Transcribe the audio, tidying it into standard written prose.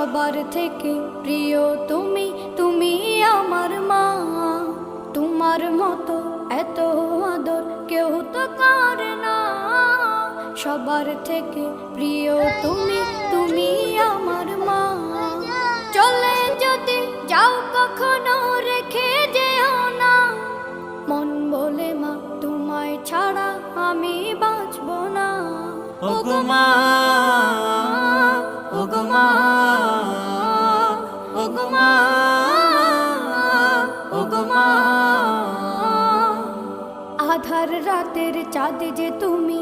সবার থেকে প্রিয় তুমি, তুমি আমার মা। তোমার মতো এত আদর কেউ তো করে না। সবার থেকে প্রিয় তুমি, তুমি আমার মা। চলে যদি যাও কখনো রেখে যেও না, মন বলে মা তোমায় ছাড়া আমি বাঁচব না। ওগো মা, ওগো মা, ওগো মা, ওগো মা। আধার রাতের চাঁদ যে তুমি,